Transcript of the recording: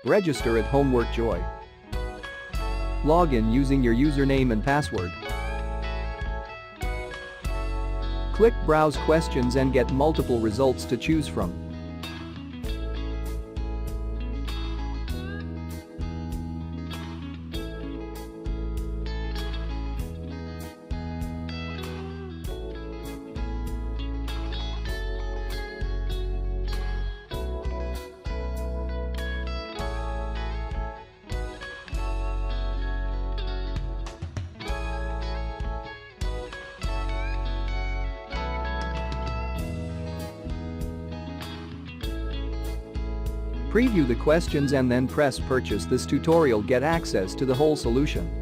Register at Homework Joy. Log in using your username and password. Click Browse Questions and get multiple results to choose from. Preview the questions and then press Purchase. This tutorial get access to the whole solution.